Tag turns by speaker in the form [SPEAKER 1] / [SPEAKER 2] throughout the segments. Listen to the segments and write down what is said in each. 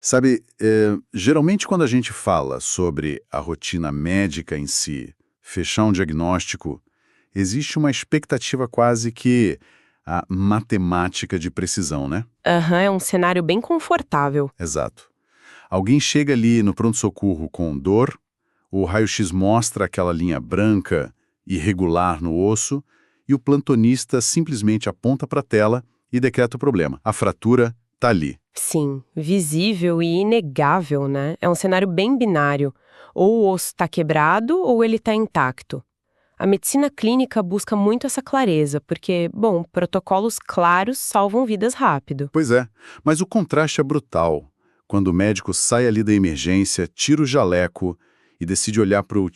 [SPEAKER 1] Sabe, geralmente quando a gente fala sobre a rotina médica em si, fechar um diagnóstico, existe uma expectativa quase que a matemática de precisão, né?
[SPEAKER 2] Aham, é um cenário bem confortável.
[SPEAKER 1] Exato. Alguém chega ali no pronto-socorro com dor, o raio-x mostra aquela linha branca, irregular no osso, e o plantonista simplesmente aponta para a tela e decreta o problema. A fratura está ali.
[SPEAKER 2] Sim, visível e inegável, né? É um cenário bem binário. Ou o osso está quebrado ou ele está intacto. A medicina clínica busca muito essa clareza, porque, bom, protocolos claros salvam vidas rápido.
[SPEAKER 1] Pois é, mas o contraste é brutal. Quando o médico sai ali da emergência, tira o jaleco e decide olhar pro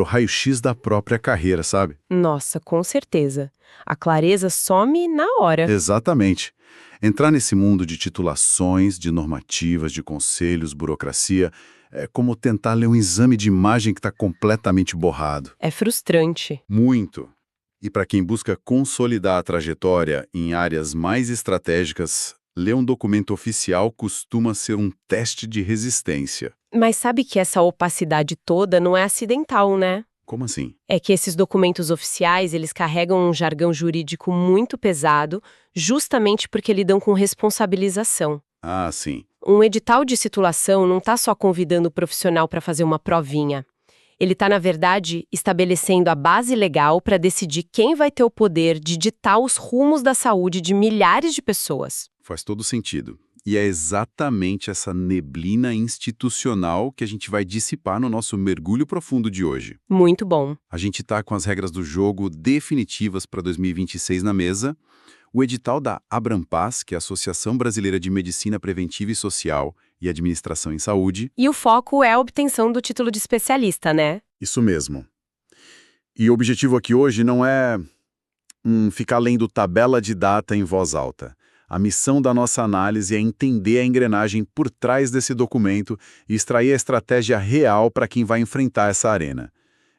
[SPEAKER 1] raio-x da própria carreira, sabe?
[SPEAKER 2] Nossa, com certeza. A clareza some na hora.
[SPEAKER 1] Exatamente. Entrar nesse mundo de titulações, de normativas, de conselhos, burocracia, é como tentar ler um exame de imagem que está completamente borrado.
[SPEAKER 2] É frustrante.
[SPEAKER 1] Muito. E para quem busca consolidar a trajetória em áreas mais estratégicas, ler um documento oficial costuma ser um teste de resistência.
[SPEAKER 2] Mas sabe que essa opacidade toda não é acidental, né?
[SPEAKER 1] Como assim?
[SPEAKER 2] É que esses documentos oficiais, eles carregam um jargão jurídico muito pesado, justamente porque lidam com responsabilização.
[SPEAKER 1] Ah, sim.
[SPEAKER 2] Um edital de titulação não está só convidando o profissional para fazer uma provinha. Ele está, na verdade, estabelecendo a base legal para decidir quem vai ter o poder de ditar os rumos da saúde de milhares de pessoas.
[SPEAKER 1] Faz todo sentido. E é exatamente essa neblina institucional que a gente vai dissipar no nosso mergulho profundo de hoje.
[SPEAKER 2] Muito bom.
[SPEAKER 1] A gente está com as regras do jogo definitivas para 2026 na mesa. O edital da Abrampaz, que é a Associação Brasileira de Medicina Preventiva e Social e Administração em Saúde.
[SPEAKER 2] E o foco é a obtenção do título de especialista, né?
[SPEAKER 1] Isso mesmo. E o objetivo aqui hoje não é ficar lendo tabela de data em voz alta. A missão da nossa análise é entender a engrenagem por trás desse documento e extrair a estratégia real para quem vai enfrentar essa arena.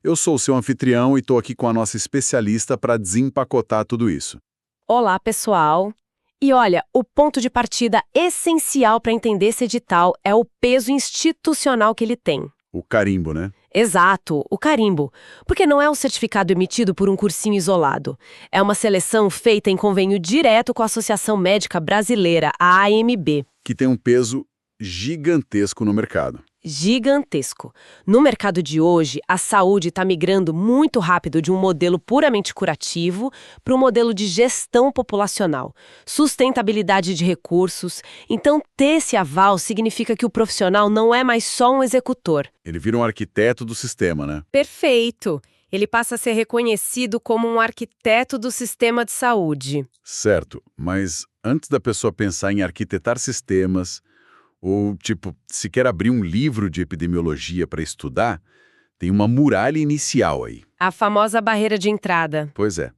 [SPEAKER 1] Eu sou o seu anfitrião e estou aqui com a nossa especialista para desempacotar tudo isso.
[SPEAKER 2] Olá, pessoal! E olha, o ponto de partida essencial para entender esse edital é o peso institucional que ele tem.
[SPEAKER 1] O carimbo, né?
[SPEAKER 2] Exato, o carimbo. Porque não é um certificado emitido por um cursinho isolado. É uma seleção feita em convênio direto com a Associação Médica Brasileira, a AMB.
[SPEAKER 1] Que tem um peso gigantesco no mercado.
[SPEAKER 2] Gigantesco. No mercado de hoje, a saúde está migrando muito rápido de um modelo puramente curativo para um modelo de gestão populacional, sustentabilidade de recursos. Então, ter esse aval significa que o profissional não é mais só um executor.
[SPEAKER 1] Ele vira um arquiteto do sistema, né?
[SPEAKER 2] Perfeito. Ele passa a ser reconhecido como um arquiteto do sistema de saúde.
[SPEAKER 1] Certo, mas antes da pessoa pensar em arquitetar sistemas, ou, se quer abrir um livro de epidemiologia para estudar, tem uma muralha inicial aí.
[SPEAKER 2] A famosa barreira de entrada.
[SPEAKER 1] Pois é.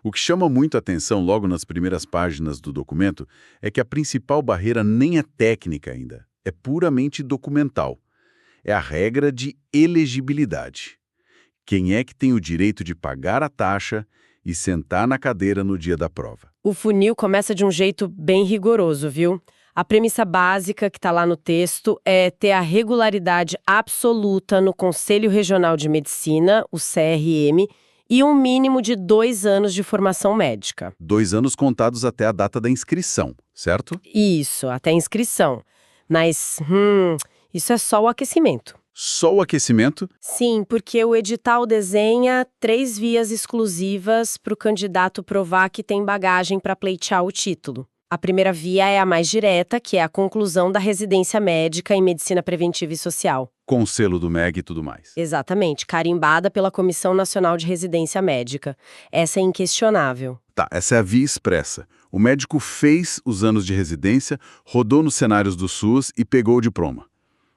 [SPEAKER 1] O que chama muito a atenção logo nas primeiras páginas do documento é que a principal barreira nem é técnica ainda, é puramente documental. É a regra de elegibilidade. Quem é que tem o direito de pagar a taxa e sentar na cadeira no dia da prova?
[SPEAKER 2] O funil começa de um jeito bem rigoroso, viu? A premissa básica que está lá no texto é ter a regularidade absoluta no Conselho Regional de Medicina, o CRM, e um mínimo de 2 anos de formação médica.
[SPEAKER 1] 2 anos contados até a data da inscrição, certo?
[SPEAKER 2] Isso, até a inscrição. Mas, isso é só o aquecimento.
[SPEAKER 1] Só o aquecimento?
[SPEAKER 2] Sim, porque o edital desenha 3 vias exclusivas para o candidato provar que tem bagagem para pleitear o título. A primeira via é a mais direta, que é a conclusão da residência médica em medicina preventiva e social.
[SPEAKER 1] Com o selo do MEG e tudo mais.
[SPEAKER 2] Exatamente, carimbada pela Comissão Nacional de Residência Médica. Essa é inquestionável.
[SPEAKER 1] Tá, essa é a via expressa. O médico fez os anos de residência, rodou nos cenários do SUS e pegou o diploma.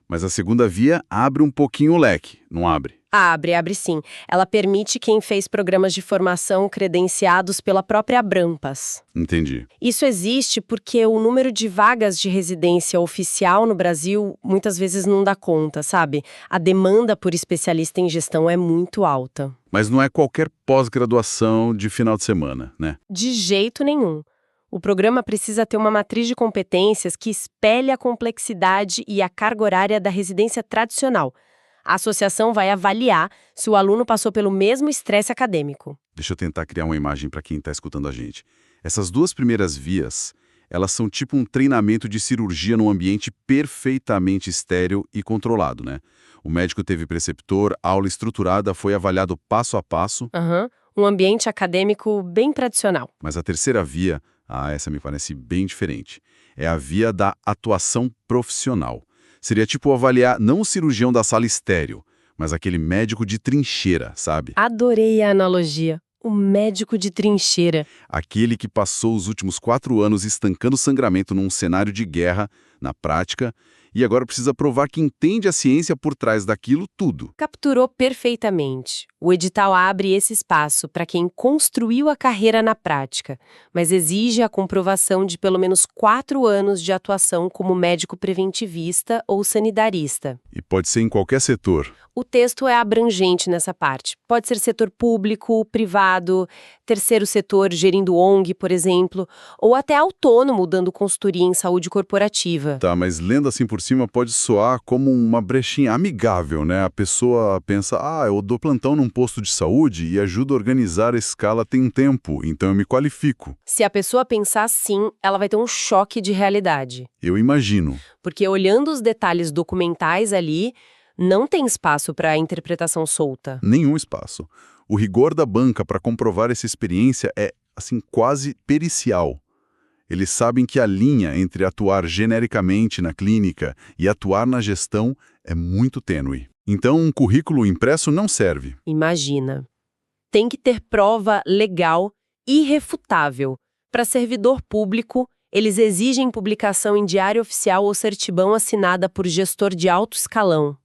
[SPEAKER 1] Mas a segunda via abre um pouquinho o leque, não abre?
[SPEAKER 2] Abre sim. Ela permite quem fez programas de formação credenciados pela própria Abrampas.
[SPEAKER 1] Entendi.
[SPEAKER 2] Isso existe porque o número de vagas de residência oficial no Brasil muitas vezes não dá conta, sabe? A demanda por especialista em gestão é muito alta.
[SPEAKER 1] Mas não é qualquer pós-graduação de final de semana, né?
[SPEAKER 2] De jeito nenhum. O programa precisa ter uma matriz de competências que espelhe a complexidade e a carga horária da residência tradicional. A associação vai avaliar se o aluno passou pelo mesmo estresse acadêmico.
[SPEAKER 1] Deixa eu tentar criar uma imagem para quem está escutando a gente. Essas duas primeiras vias, elas são tipo um treinamento de cirurgia num ambiente perfeitamente estéril e controlado, né? O médico teve preceptor, aula estruturada, foi avaliado passo a passo.
[SPEAKER 2] Um ambiente acadêmico bem tradicional.
[SPEAKER 1] Mas a terceira via, essa me parece bem diferente. É a via da atuação profissional. Seria tipo avaliar não o cirurgião da sala estéril, mas aquele médico de trincheira, sabe?
[SPEAKER 2] Adorei a analogia. O médico de trincheira.
[SPEAKER 1] Aquele que passou os últimos 4 anos estancando sangramento num cenário de guerra, na prática, e agora precisa provar que entende a ciência por trás daquilo tudo.
[SPEAKER 2] Capturou perfeitamente. O edital abre esse espaço para quem construiu a carreira na prática, mas exige a comprovação de pelo menos 4 anos de atuação como médico preventivista ou sanitarista.
[SPEAKER 1] E pode ser em qualquer setor.
[SPEAKER 2] O texto é abrangente nessa parte. Pode ser setor público, privado, terceiro setor gerindo ONG, por exemplo, ou até autônomo dando consultoria em saúde corporativa.
[SPEAKER 1] Tá, mas lendo assim por cima pode soar como uma brechinha amigável, né? A pessoa pensa, eu dou plantão num posto de saúde e ajudo a organizar a escala tem um tempo, então eu me qualifico.
[SPEAKER 2] Se a pessoa pensar assim, ela vai ter um choque de realidade.
[SPEAKER 1] Eu imagino.
[SPEAKER 2] Porque olhando os detalhes documentais ali, não tem espaço para interpretação solta.
[SPEAKER 1] Nenhum espaço. O rigor da banca para comprovar essa experiência é, assim, quase pericial. Eles sabem que a linha entre atuar genericamente na clínica e atuar na gestão é muito tênue. Então, um currículo impresso não serve.
[SPEAKER 2] Imagina. Tem que ter prova legal, irrefutável. Para servidor público, eles exigem publicação em diário oficial ou certidão assinada por gestor de alto escalão.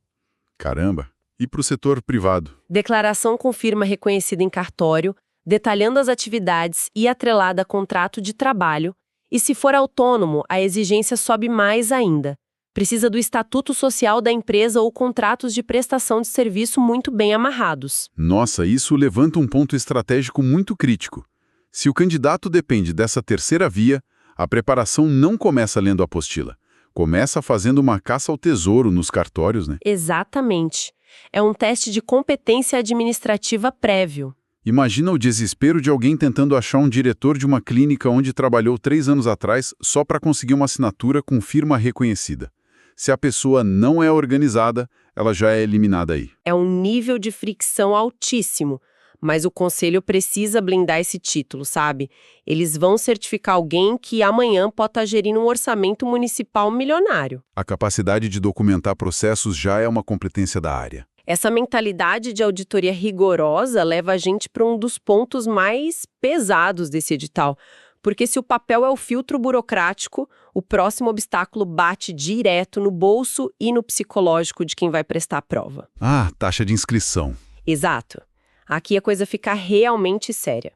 [SPEAKER 1] Caramba! E para o setor privado?
[SPEAKER 2] Declaração com firma reconhecida em cartório, detalhando as atividades e atrelada a contrato de trabalho. E se for autônomo, a exigência sobe mais ainda. Precisa do estatuto social da empresa ou contratos de prestação de serviço muito bem amarrados.
[SPEAKER 1] Nossa, isso levanta um ponto estratégico muito crítico. Se o candidato depende dessa terceira via, a preparação não começa lendo a apostila. Começa fazendo uma caça ao tesouro nos cartórios, né?
[SPEAKER 2] Exatamente. É um teste de competência administrativa prévio.
[SPEAKER 1] Imagina o desespero de alguém tentando achar um diretor de uma clínica onde trabalhou 3 anos atrás só para conseguir uma assinatura com firma reconhecida. Se a pessoa não é organizada, ela já é eliminada aí.
[SPEAKER 2] É um nível de fricção altíssimo. Mas o conselho precisa blindar esse título, sabe? Eles vão certificar alguém que amanhã pode estar gerindo um orçamento municipal milionário.
[SPEAKER 1] A capacidade de documentar processos já é uma competência da área.
[SPEAKER 2] Essa mentalidade de auditoria rigorosa leva a gente para um dos pontos mais pesados desse edital. Porque se o papel é o filtro burocrático, o próximo obstáculo bate direto no bolso e no psicológico de quem vai prestar a prova.
[SPEAKER 1] Taxa de inscrição.
[SPEAKER 2] Exato. Aqui a coisa fica realmente séria.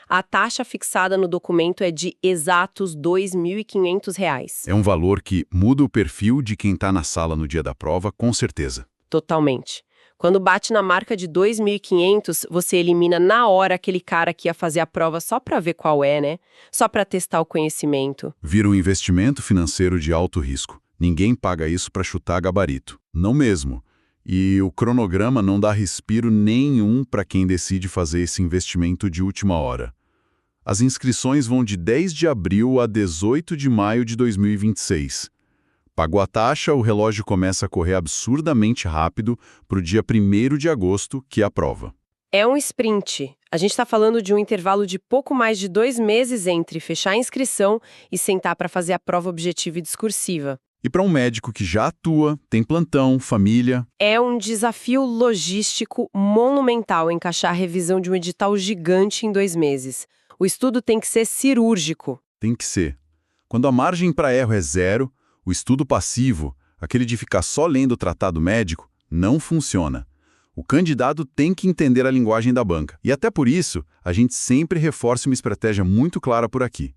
[SPEAKER 2] A taxa fixada no documento é de exatos R$ 2.500.
[SPEAKER 1] É um valor que muda o perfil de quem está na sala no dia da prova, com certeza.
[SPEAKER 2] Totalmente. Quando bate na marca de 2.500, você elimina na hora aquele cara que ia fazer a prova só para ver qual é, né? Só para testar o conhecimento.
[SPEAKER 1] Vira um investimento financeiro de alto risco. Ninguém paga isso para chutar gabarito. Não mesmo. E o cronograma não dá respiro nenhum para quem decide fazer esse investimento de última hora. As inscrições vão de 10 de abril a 18 de maio de 2026. Pagou a taxa, o relógio começa a correr absurdamente rápido para o dia 1º de agosto, que é a prova.
[SPEAKER 2] É um sprint. A gente está falando de um intervalo de pouco mais de 2 meses entre fechar a inscrição e sentar para fazer a prova objetiva e discursiva.
[SPEAKER 1] E para um médico que já atua, tem plantão, família...
[SPEAKER 2] É um desafio logístico monumental encaixar a revisão de um edital gigante em 2 meses. O estudo tem que ser cirúrgico.
[SPEAKER 1] Tem que ser. Quando a margem para erro é zero, o estudo passivo, aquele de ficar só lendo o tratado médico, não funciona. O candidato tem que entender a linguagem da banca. E até por isso, a gente sempre reforça uma estratégia muito clara por aqui.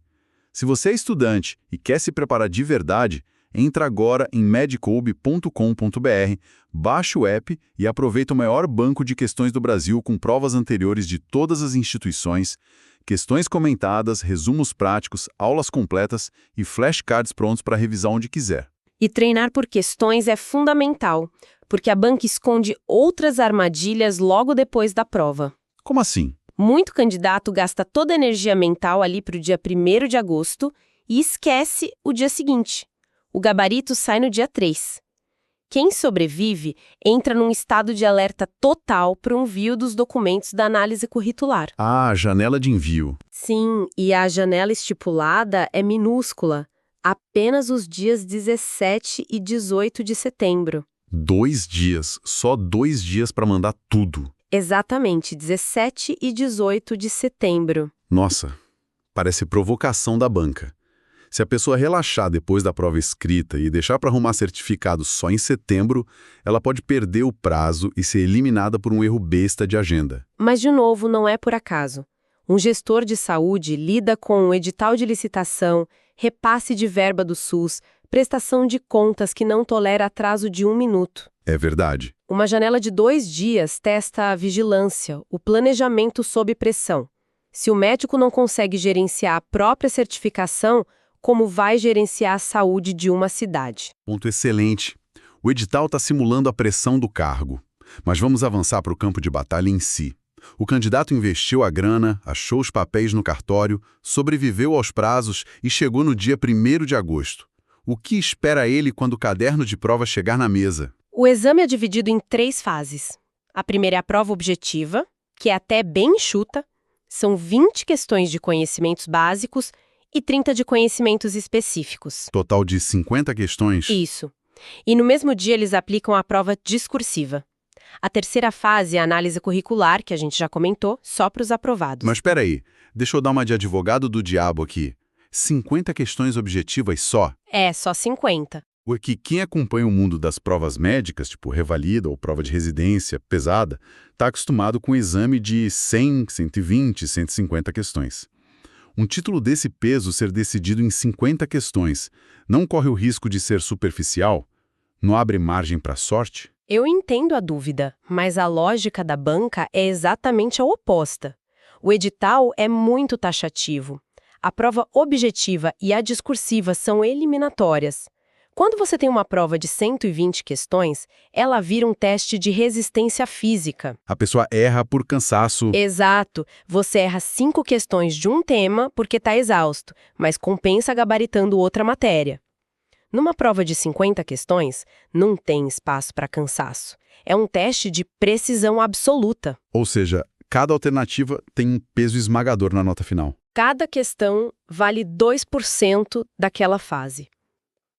[SPEAKER 1] Se você é estudante e quer se preparar de verdade, entra agora em medicoub.com.br, baixa o app e aproveita o maior banco de questões do Brasil com provas anteriores de todas as instituições, Questões comentadas, resumos práticos, aulas completas e flashcards prontos para revisar onde quiser.
[SPEAKER 2] E treinar por questões é fundamental, porque a banca esconde outras armadilhas logo depois da prova.
[SPEAKER 1] Como assim?
[SPEAKER 2] Muito candidato gasta toda a energia mental ali para o dia 1º de agosto e esquece o dia seguinte. O gabarito sai no dia 3. Quem sobrevive entra num estado de alerta total para o envio dos documentos da análise curricular.
[SPEAKER 1] Ah, janela de envio.
[SPEAKER 2] Sim, e a janela estipulada é minúscula. Apenas os dias 17 e 18 de setembro.
[SPEAKER 1] 2 dias, só 2 dias para mandar tudo.
[SPEAKER 2] Exatamente, 17 e 18 de setembro.
[SPEAKER 1] Nossa, parece provocação da banca. Se a pessoa relaxar depois da prova escrita e deixar para arrumar certificado só em setembro, ela pode perder o prazo e ser eliminada por um erro besta de agenda.
[SPEAKER 2] Mas, de novo, não é por acaso. Um gestor de saúde lida com o edital de licitação, repasse de verba do SUS, prestação de contas que não tolera atraso de 1 minuto.
[SPEAKER 1] É verdade.
[SPEAKER 2] Uma janela de 2 dias testa a vigilância, o planejamento sob pressão. Se o médico não consegue gerenciar a própria certificação, como vai gerenciar a saúde de uma cidade?
[SPEAKER 1] Ponto excelente. O edital está simulando a pressão do cargo. Mas vamos avançar para o campo de batalha em si. O candidato investiu a grana, achou os papéis no cartório, sobreviveu aos prazos e chegou no dia 1º de agosto. O que espera ele quando o caderno de prova chegar na mesa?
[SPEAKER 2] O exame é dividido em 3 fases. A primeira é a prova objetiva, que é até bem enxuta. São 20 questões de conhecimentos básicos e 30 de conhecimentos específicos.
[SPEAKER 1] Total de 50 questões?
[SPEAKER 2] Isso. E no mesmo dia eles aplicam a prova discursiva. A terceira fase é a análise curricular, que a gente já comentou, só para os aprovados.
[SPEAKER 1] Mas espera aí, deixa eu dar uma de advogado do diabo aqui. 50 questões objetivas só?
[SPEAKER 2] É, só 50.
[SPEAKER 1] Porque quem acompanha o mundo das provas médicas, tipo revalida ou prova de residência pesada, está acostumado com o exame de 100, 120, 150 questões. Um título desse peso ser decidido em 50 questões não corre o risco de ser superficial? Não abre margem para sorte?
[SPEAKER 2] Eu entendo a dúvida, mas a lógica da banca é exatamente a oposta. O edital é muito taxativo. A prova objetiva e a discursiva são eliminatórias. Quando você tem uma prova de 120 questões, ela vira um teste de resistência física.
[SPEAKER 1] A pessoa erra por cansaço.
[SPEAKER 2] Exato. Você erra 5 questões de um tema porque está exausto, mas compensa gabaritando outra matéria. Numa prova de 50 questões, não tem espaço para cansaço. É um teste de precisão absoluta.
[SPEAKER 1] Ou seja, cada alternativa tem um peso esmagador na nota final.
[SPEAKER 2] Cada questão vale 2% daquela fase.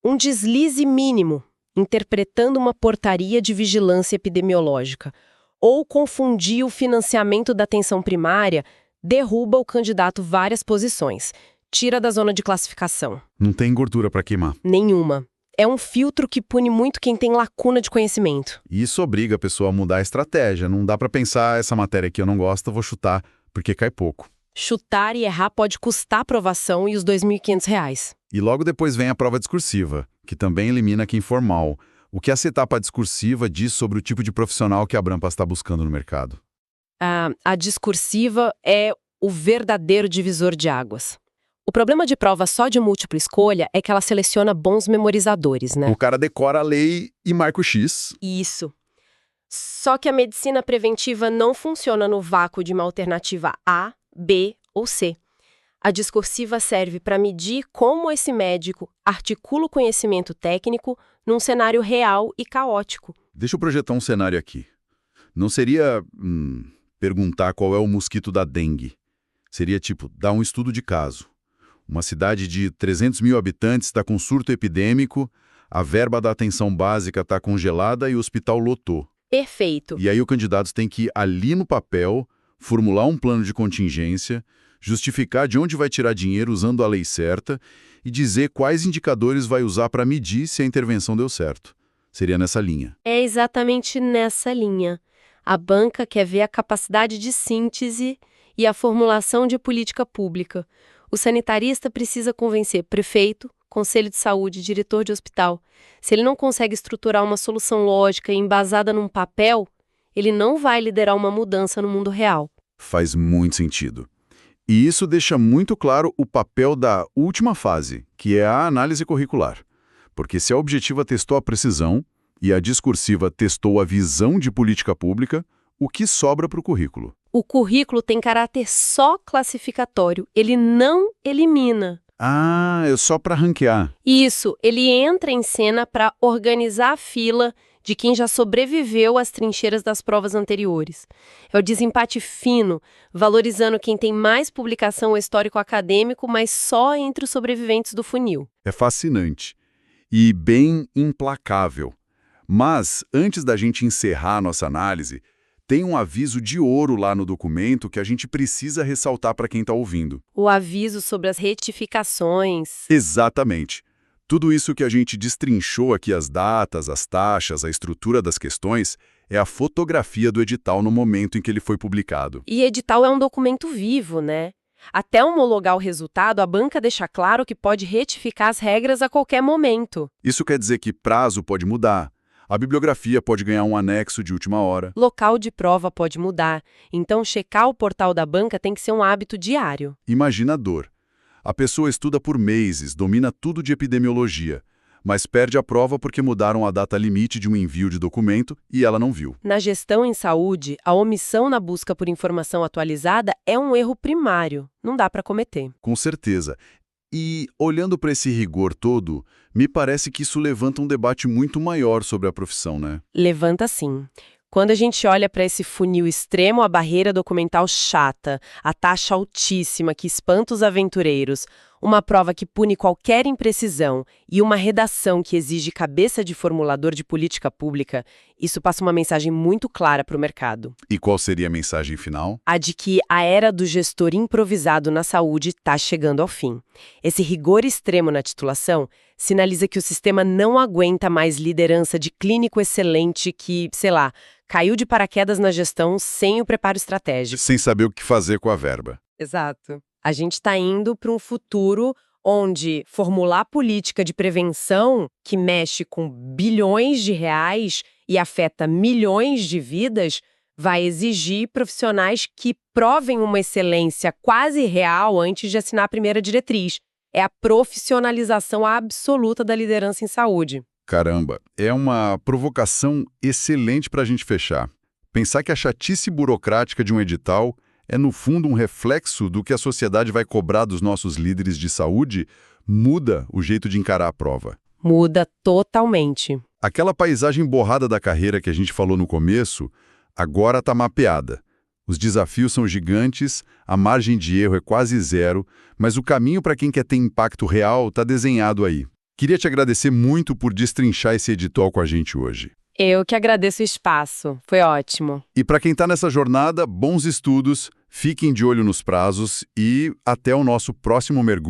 [SPEAKER 2] Um deslize mínimo, interpretando uma portaria de vigilância epidemiológica, ou confundir o financiamento da atenção primária, derruba o candidato várias posições, tira da zona de classificação.
[SPEAKER 1] Não tem gordura para queimar.
[SPEAKER 2] Nenhuma. É um filtro que pune muito quem tem lacuna de conhecimento.
[SPEAKER 1] E isso obriga a pessoa a mudar a estratégia. Não dá para pensar, essa matéria aqui eu não gosto, eu vou chutar, porque cai pouco.
[SPEAKER 2] Chutar e errar pode custar a aprovação e os R$ 2.500.
[SPEAKER 1] E logo depois vem a prova discursiva, que também elimina quem for mal. O que essa etapa discursiva diz sobre o tipo de profissional que a Abrampas está buscando no mercado?
[SPEAKER 2] A discursiva é o verdadeiro divisor de águas. O problema de prova só de múltipla escolha é que ela seleciona bons memorizadores, né?
[SPEAKER 1] O cara decora a lei e marca o X.
[SPEAKER 2] Isso. Só que a medicina preventiva não funciona no vácuo de uma alternativa A, B ou C. A discursiva serve para medir como esse médico articula o conhecimento técnico num cenário real e caótico.
[SPEAKER 1] Deixa eu projetar um cenário aqui. Não seria perguntar qual é o mosquito da dengue. Seria tipo, dar um estudo de caso. Uma cidade de 300 mil habitantes está com surto epidêmico, a verba da atenção básica está congelada e o hospital lotou.
[SPEAKER 2] Perfeito.
[SPEAKER 1] E aí o candidato tem que ir ali no papel, formular um plano de contingência, justificar de onde vai tirar dinheiro usando a lei certa e dizer quais indicadores vai usar para medir se a intervenção deu certo. Seria nessa linha.
[SPEAKER 2] É exatamente nessa linha. A banca quer ver a capacidade de síntese e a formulação de política pública. O sanitarista precisa convencer prefeito, conselho de saúde, diretor de hospital. Se ele não consegue estruturar uma solução lógica e embasada num papel, ele não vai liderar uma mudança no mundo real.
[SPEAKER 1] Faz muito sentido. E isso deixa muito claro o papel da última fase, que é a análise curricular. Porque se a objetiva testou a precisão e a discursiva testou a visão de política pública, o que sobra para o currículo?
[SPEAKER 2] O currículo tem caráter só classificatório, ele não elimina.
[SPEAKER 1] Ah, é só para ranquear.
[SPEAKER 2] Isso, ele entra em cena para organizar a fila de quem já sobreviveu às trincheiras das provas anteriores. É o desempate fino, valorizando quem tem mais publicação ou histórico acadêmico, mas só entre os sobreviventes do funil.
[SPEAKER 1] É fascinante e bem implacável. Mas, antes da gente encerrar nossa análise, tem um aviso de ouro lá no documento que a gente precisa ressaltar para quem está ouvindo.
[SPEAKER 2] O aviso sobre as retificações.
[SPEAKER 1] Exatamente. Tudo isso que a gente destrinchou aqui, as datas, as taxas, a estrutura das questões, é a fotografia do edital no momento em que ele foi publicado.
[SPEAKER 2] E edital é um documento vivo, né? Até homologar o resultado, a banca deixa claro que pode retificar as regras a qualquer momento.
[SPEAKER 1] Isso quer dizer que prazo pode mudar, a bibliografia pode ganhar um anexo de última hora.
[SPEAKER 2] Local de prova pode mudar, então checar o portal da banca tem que ser um hábito diário.
[SPEAKER 1] Imagina a dor. A pessoa estuda por meses, domina tudo de epidemiologia, mas perde a prova porque mudaram a data limite de um envio de documento e ela não viu.
[SPEAKER 2] Na gestão em saúde, a omissão na busca por informação atualizada é um erro primário, não dá para cometer.
[SPEAKER 1] Com certeza. E, olhando para esse rigor todo, me parece que isso levanta um debate muito maior sobre a profissão, né?
[SPEAKER 2] Levanta sim. Quando a gente olha para esse funil extremo, a barreira documental chata, a taxa altíssima que espanta os aventureiros, uma prova que pune qualquer imprecisão e uma redação que exige cabeça de formulador de política pública, isso passa uma mensagem muito clara para o mercado.
[SPEAKER 1] E qual seria a mensagem final?
[SPEAKER 2] A de que a era do gestor improvisado na saúde está chegando ao fim. Esse rigor extremo na titulação sinaliza que o sistema não aguenta mais liderança de clínico excelente que, sei lá, caiu de paraquedas na gestão sem o preparo estratégico.
[SPEAKER 1] Sem saber o que fazer com a verba.
[SPEAKER 2] Exato. A gente está indo para um futuro onde formular política de prevenção que mexe com bilhões de reais e afeta milhões de vidas vai exigir profissionais que provem uma excelência quase real antes de assinar a primeira diretriz. É a profissionalização absoluta da liderança em saúde.
[SPEAKER 1] Caramba, é uma provocação excelente para a gente fechar. Pensar que a chatice burocrática de um edital é, no fundo, um reflexo do que a sociedade vai cobrar dos nossos líderes de saúde, muda o jeito de encarar a prova.
[SPEAKER 2] Muda totalmente.
[SPEAKER 1] Aquela paisagem borrada da carreira que a gente falou no começo, agora está mapeada. Os desafios são gigantes, a margem de erro é quase zero, mas o caminho para quem quer ter impacto real está desenhado aí. Queria te agradecer muito por destrinchar esse edital com a gente hoje.
[SPEAKER 2] Eu que agradeço o espaço. Foi ótimo.
[SPEAKER 1] E para quem está nessa jornada, bons estudos, fiquem de olho nos prazos e até o nosso próximo mergulho.